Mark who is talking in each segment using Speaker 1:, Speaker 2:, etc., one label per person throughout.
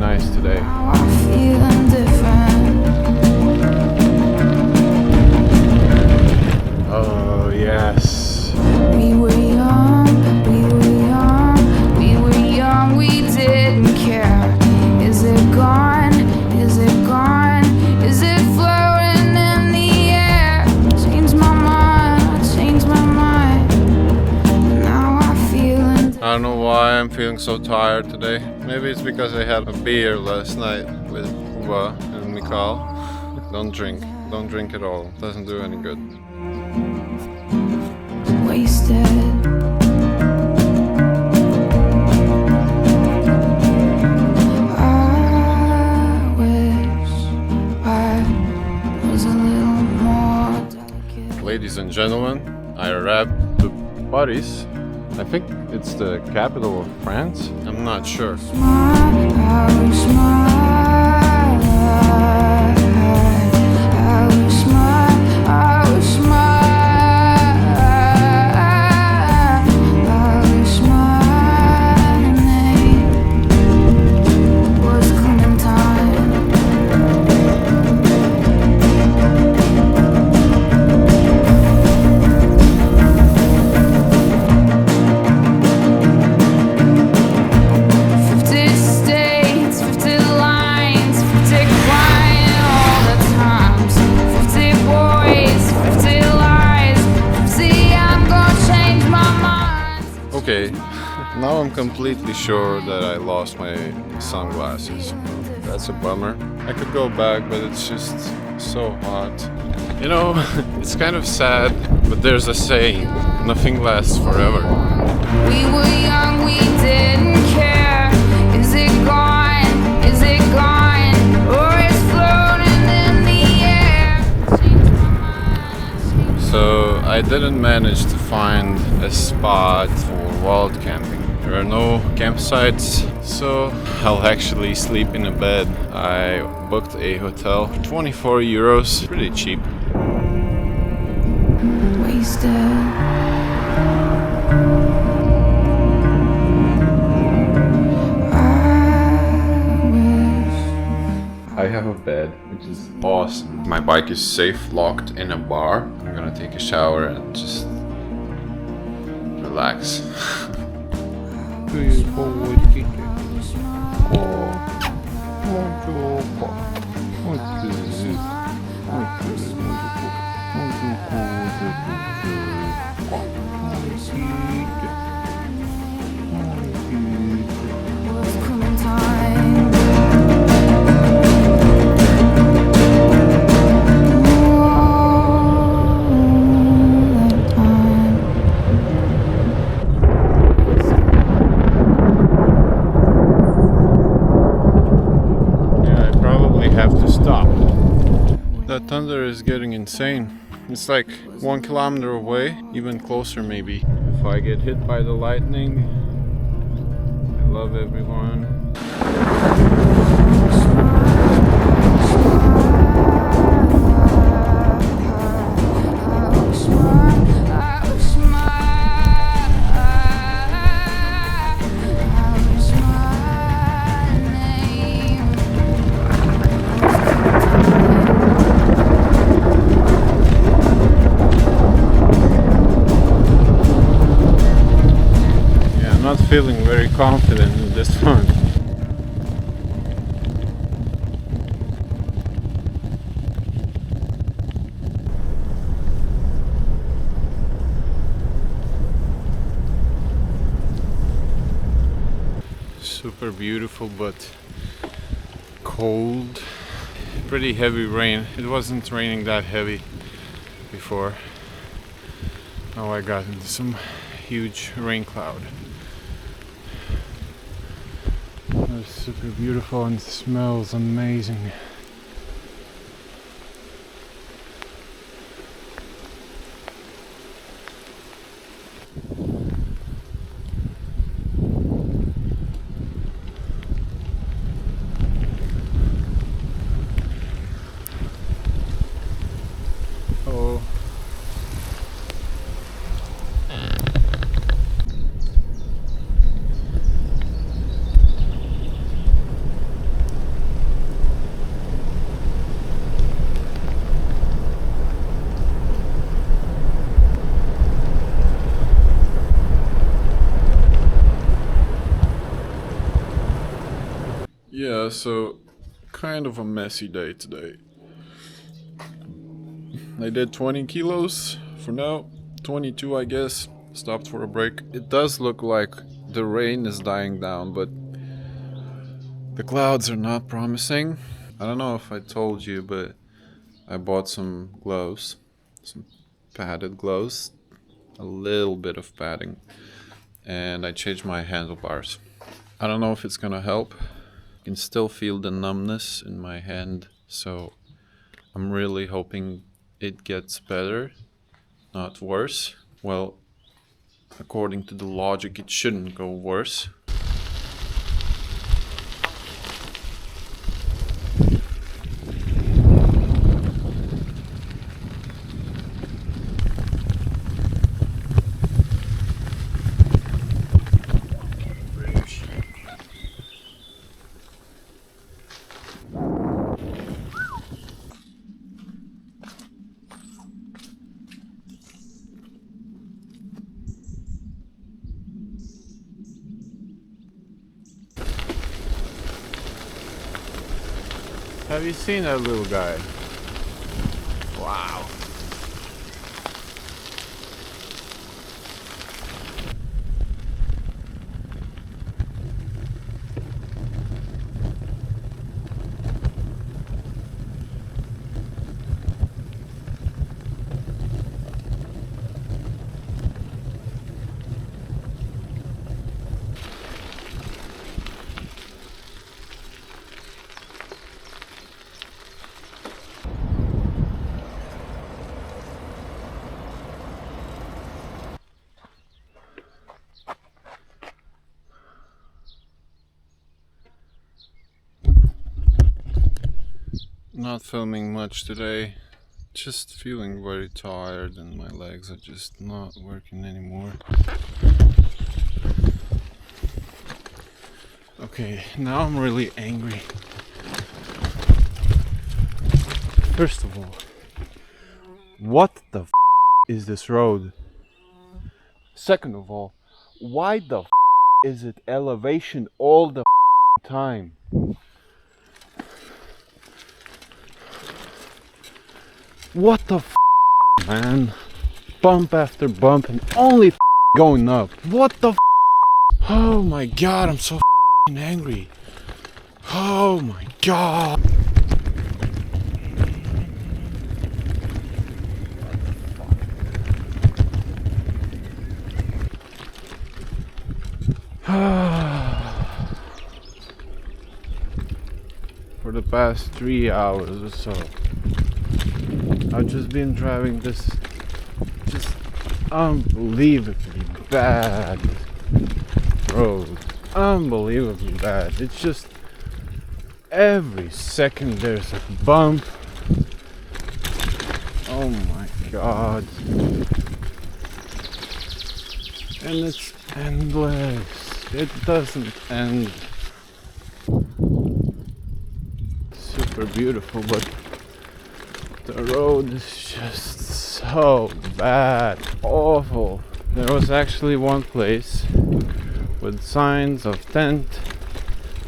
Speaker 1: nice today.
Speaker 2: I'm feeling different.
Speaker 1: Oh yes.
Speaker 2: We were young, we didn't care. Is it gone? Is it gone? Is it floating in the air? Changed my mind. Now I'm feeling.
Speaker 1: I don't know why I'm feeling so tired today. Maybe it's because I had a beer last night with Uva and Mikal. Don't drink at all. Doesn't do any good.
Speaker 2: Wasted. I wish I was a little more delicate.
Speaker 1: Ladies and gentlemen, I arrived to Paris. I think it's the capital of France. I'm not sure. Okay, now I'm completely sure that I lost my sunglasses. That's a bummer. I could go back, but it's just so hot. You know, it's kind of sad, but there's a saying, nothing lasts forever.
Speaker 2: We were young, we didn't care. Is it gone? Is it gone? Or it's floating in the air?
Speaker 1: So I didn't manage to find a spot for wild camping. There are no campsites, so I'll actually sleep in a bed. I booked a hotel, 24 euros, pretty cheap.
Speaker 2: Wasted.
Speaker 1: I have a bed, which is awesome. My bike is safe, locked in a bar. I'm gonna take a shower and just relax. That thunder is getting insane. It's like 1 kilometer away, even closer maybe. If I get hit by the lightning, I love everyone. Feeling very confident in this one. Super beautiful, but cold. Pretty heavy rain. It wasn't raining that heavy before. Now I got into some huge rain cloud. It's super beautiful and smells amazing. Oh. Yeah, so kind of a messy day today. I did 20 kilos for now, 22 I guess, stopped for a break. It does look like the rain is dying down, but the clouds are not promising. I don't know if I told you, but I bought some gloves, some padded gloves, a little bit of padding, and I changed my handlebars. I don't know if it's gonna help. I can still feel the numbness in my hand, so I'm really hoping it gets better, not worse. Well, according to the logic, it shouldn't go worse. Have you seen that little guy? Wow. Not filming much today. Just feeling very tired and my legs are just not working anymore. Okay, now I'm really angry. First of all, what the is this road? Second of all, why the is it elevation all the time? What the man? Bump after bump and only going up. What the Oh my god, I'm so angry. Oh my god. For the past 3 hours or so, I've just been driving this just unbelievably bad road. Unbelievably bad. It's just every second there's a bump. Oh my god. And it's endless. It doesn't end. Super beautiful, but the road is just so bad, awful. There was actually one place with signs of tent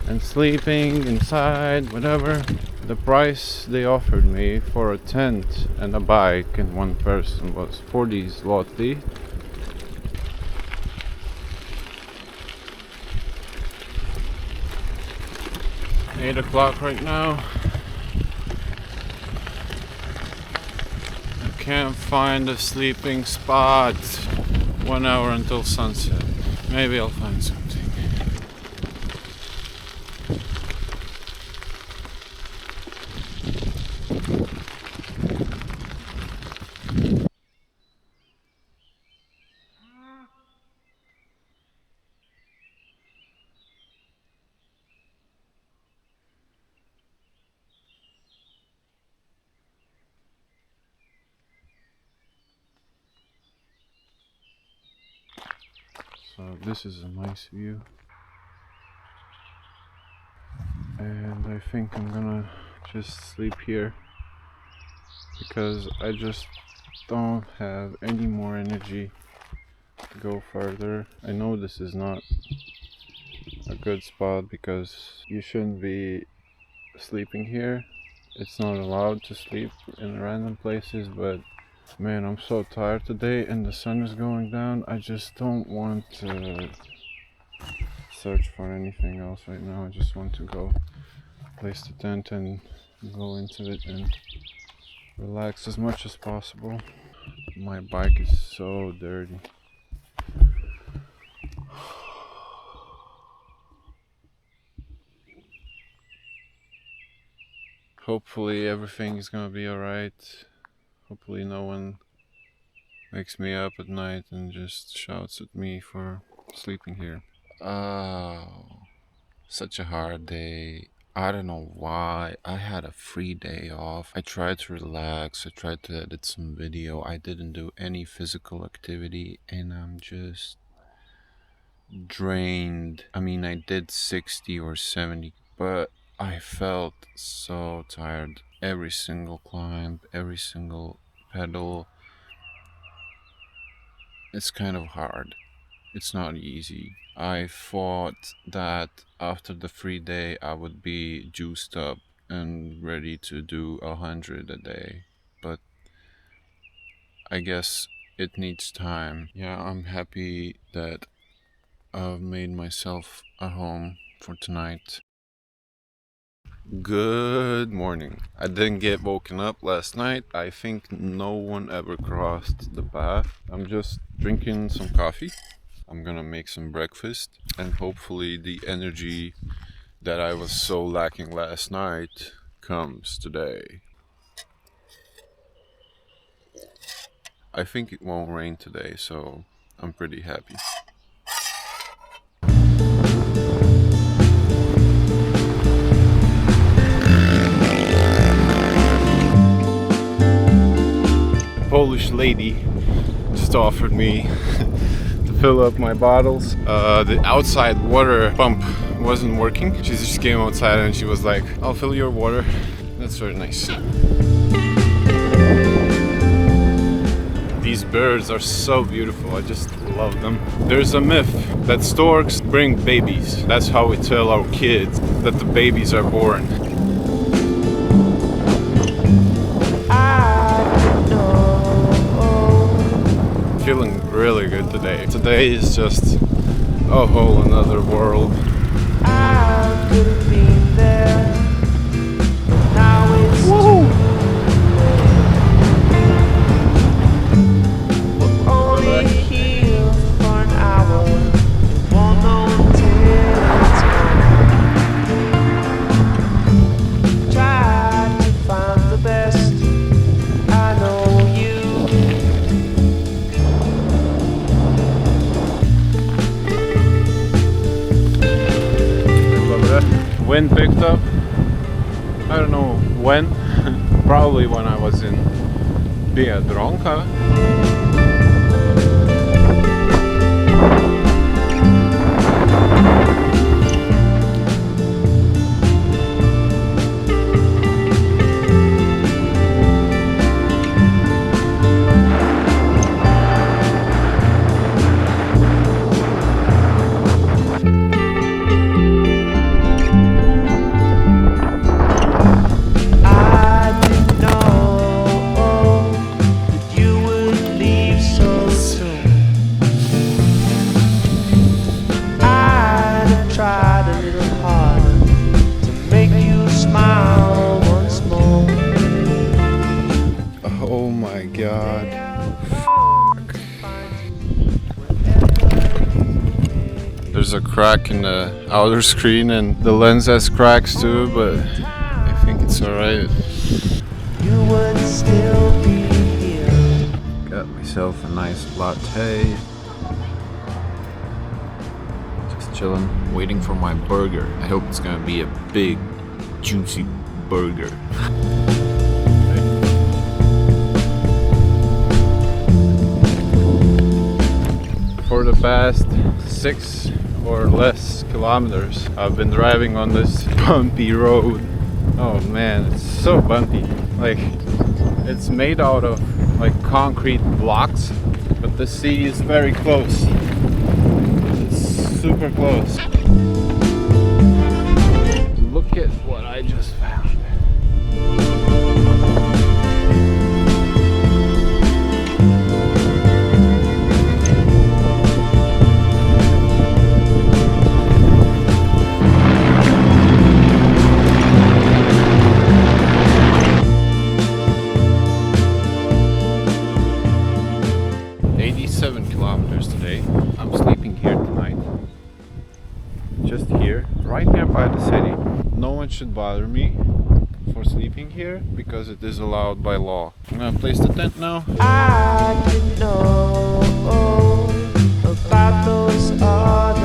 Speaker 1: and sleeping inside, whatever. The price they offered me for a tent and a bike and one person was 40 zloty. Eight o'clock right now. I can't find a sleeping spot. 1 hour until sunset. Maybe I'll find something. So this is a nice view. And I think I'm gonna just sleep here because I just don't have any more energy to go further. I know this is not a good spot because you shouldn't be sleeping here. It's not allowed to sleep in random places, but man, I'm so tired today and the sun is going down. I just don't want to search for anything else right now. I just want to go place the tent and go into it and relax as much as possible. My bike is so dirty. Hopefully everything is gonna be alright. Hopefully no one wakes me up at night and just shouts at me for sleeping here. Oh, such a hard day. I don't know why. I had a free day off. I tried to relax. I tried to edit some video. I didn't do any physical activity and I'm just drained. I mean, I did 60 or 70, but I felt so tired. Every single climb, every single pedal. It's kind of hard. It's not easy. I thought that after the free day I would be juiced up and ready to do 100 a day, but I guess it needs time. Yeah, I'm happy that I've made myself a home for tonight. Good morning. I didn't get woken up last night. I think no one ever crossed the path. I'm just drinking some coffee. I'm gonna make some breakfast and hopefully the energy that I was so lacking last night comes today. I think it won't rain today, so I'm pretty happy. Polish lady just offered me to fill up my bottles. The outside water pump wasn't working. She just came outside and she was like, I'll fill your water. That's very nice. These birds are so beautiful. I just love them. There's a myth that storks bring babies. That's how we tell our kids that the babies are born. Feeling really good today. Today is just a whole another world. I could have been there. Now it's we're only here for an hour. Won't know until it's gone. Try to find the best. I know you. Wind picked up. I don't know when. Probably when I was in Biedronka. Oh my god. There's a crack in the outer screen and the lens has cracks too, but I think it's alright. You would still be here. Got myself a nice latte. Just chilling, waiting for my burger. I hope it's gonna be a big, juicy burger. For the past 6 or less kilometers, I've been driving on this bumpy road. Oh man, it's so bumpy. Like, it's made out of like concrete blocks, but the sea is very close. It's super close. Look at what I just found. Kilometers today. I'm sleeping here tonight. Just here, right nearby the city. No one should bother me for sleeping here because it is allowed by law. I'm gonna place the tent now.
Speaker 3: I didn't know about those other